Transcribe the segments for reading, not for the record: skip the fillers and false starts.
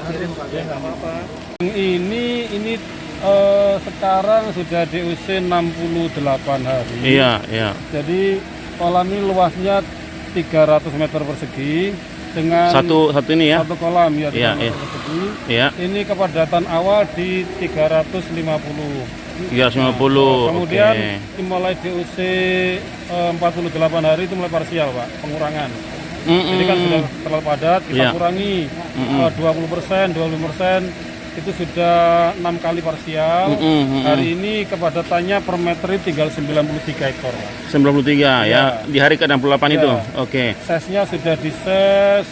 kirim Pak. Ya nggak apa-apa. Ini sekarang sudah DUC 68 hari. Iya, iya. Jadi kolam ini luasnya 300 meter persegi dengan Satu ini ya. satu kolam ya, 300 Iya, meter iya. persegi. Iya. Ini kepadatan awal di 350. 350. Kemudian Oke. mulai DUC 48 hari itu mulai parsial Pak, pengurangan. Jadi kan sudah terlalu padat, kita Iya. kurangi 20%, 25%, itu sudah 6 kali parsial. Hari ini kepadatannya per meter tinggal 93 ekor. Pak. 93 ya. Di hari ke-68 itu. Iya. Oke. Sesnya sudah di ses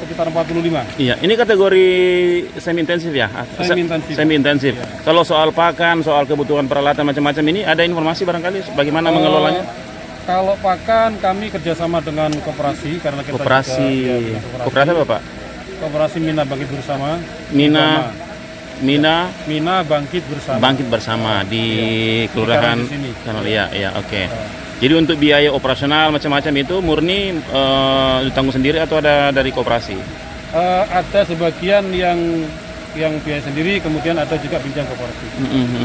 sekitar 45. Iya, ini kategori semi intensif ya. Semi intensif. Semi intensif. Kalau soal pakan, soal kebutuhan peralatan macam-macam ini ada informasi barangkali bagaimana mengelolanya? Kalau pakan kami kerjasama dengan koperasi karena kita Koperasi. juga, ya, dengan Koperasi apa, Pak? Koperasi Mina Bangkit Bersama. Mina Bangkit Bersama. Bangkit Bersama di Kelurahan di sini. Kanal. Iya, iya, oke. Jadi untuk biaya operasional macam-macam itu murni ditanggung sendiri atau ada dari koperasi? Ada sebagian yang biaya sendiri, kemudian ada juga pinjam koperasi.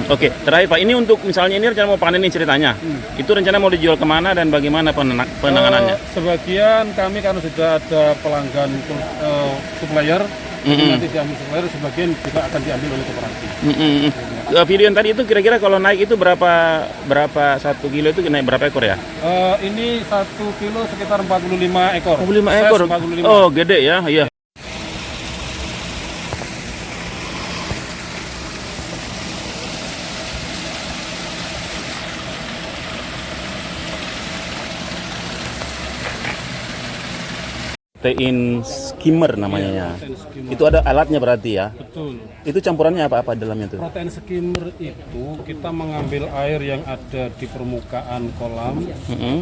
Oke, terakhir Pak, ini untuk misalnya ini rencana mau panen ini ceritanya. Itu rencana mau dijual kemana dan bagaimana penanganannya? Sebagian kami karena sudah ada pelanggan supplier, nanti diambil supplier, sebagian juga akan diambil oleh koperasi. Video yang tadi itu kira-kira kalau naik itu berapa 1 kilo itu naik berapa ekor ya? Ini 1 kilo sekitar 45 ekor. 45 ekor. 45. Oh, gede ya. Iya. Protein skimmer namanya ya. Itu ada alatnya berarti ya. Betul. Itu campurannya apa dalamnya tuh? Protein skimmer itu kita mengambil air yang ada di permukaan kolam,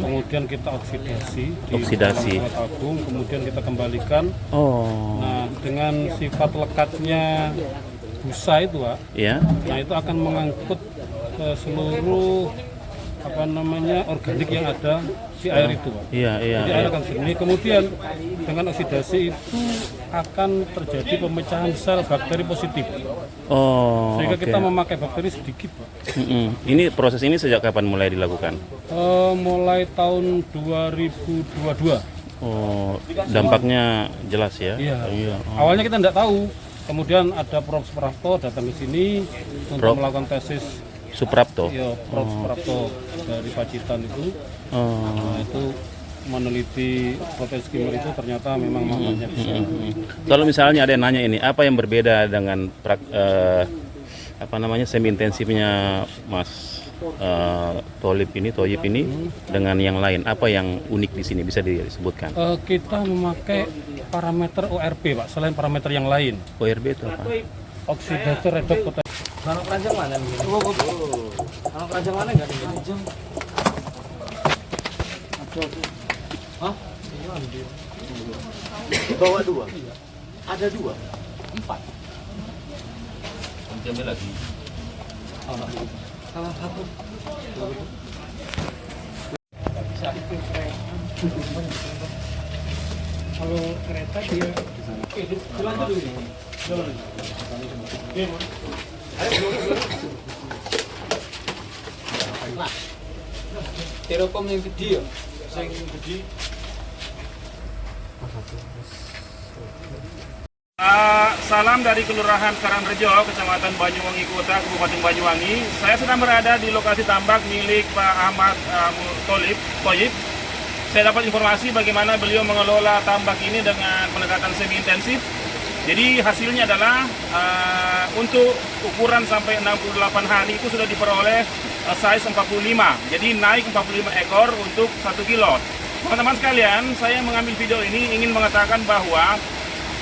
kemudian kita oksidasi di dalam alat tabung, kemudian kita kembalikan. Nah, dengan sifat lekatnya busa itu, Pak. Iya. Nah, itu akan mengangkut seluruh organik yang ada di air itu, Pak. Iya. Jadi air akan sini, kemudian dengan oksidasi itu akan terjadi pemecahan sel bakteri positif. Sehingga kita memakai bakteri sedikit, Pak. Ini proses ini sejak kapan mulai dilakukan? Mulai tahun 2022. Dampaknya jelas ya? Iya. Awalnya kita tidak tahu. Kemudian ada Prof. Suprapto datang ke sini untuk melakukan tesis. Suprapto? Iya, Prof. Suprapto dari Pacitan itu. Nah, itu meneliti protein skimmer itu ternyata memang manfaatnya bisa. Kalau misalnya ada yang nanya ini, apa yang berbeda dengan semi intensifnya Mas Toyib ini dengan yang lain? Apa yang unik di sini bisa disebutkan? Kita memakai parameter ORP, Pak, selain parameter yang lain. ORP itu apa? Oxidative redox potential. Kalau keranjang mana nih? Kalau keranjang mana nggak nih? Keranjang. Hah? Bawa 2. Ada 2. 4. Ambil lagi. Salah satu. Kalau kereta dia dilanjut dulu. Nah, Terokom yang gede ya, yang gede. Salam dari Kelurahan Karangrejo, Kecamatan Banyuwangi Kota, Kabupaten Banyuwangi. Saya sedang berada di lokasi tambak milik Pak Ahmad Toyib. Saya dapat informasi bagaimana beliau mengelola tambak ini dengan pendekatan semi intensif. Jadi hasilnya adalah untuk ukuran sampai 68 hari itu sudah diperoleh size 45. Jadi naik 45 ekor untuk 1 kilo. Teman-teman sekalian, saya mengambil video ini ingin mengatakan bahwa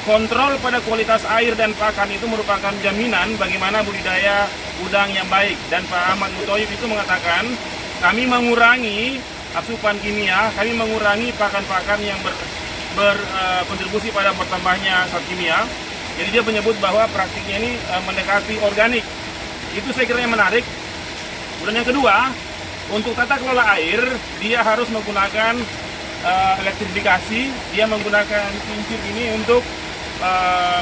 kontrol pada kualitas air dan pakan itu merupakan jaminan bagaimana budidaya udang yang baik. Dan Pak Ahmad Mutoyib itu mengatakan, kami mengurangi asupan kimia, kami mengurangi pakan-pakan yang berkontribusi pada bertambahnya zat kimia. Jadi dia menyebut bahwa praktiknya ini mendekati organik. Itu saya kira yang menarik. Kemudian yang kedua, untuk tata kelola air, dia harus menggunakan elektrifikasi. Dia menggunakan kincir ini untuk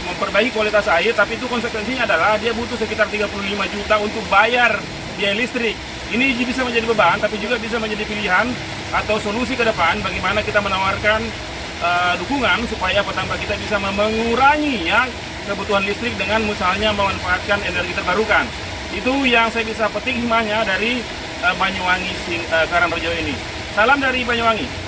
memperbaiki kualitas air, tapi itu konsekuensinya adalah dia butuh sekitar 35 juta untuk bayar biaya listrik. Ini bisa menjadi beban, tapi juga bisa menjadi pilihan atau solusi ke depan bagaimana kita menawarkan dukungan supaya petambak kita bisa mengurangi ya kebutuhan listrik dengan misalnya memanfaatkan energi terbarukan. Itu yang saya bisa petik hikmahnya dari Banyuwangi Karangrejo ini. Salam dari Banyuwangi.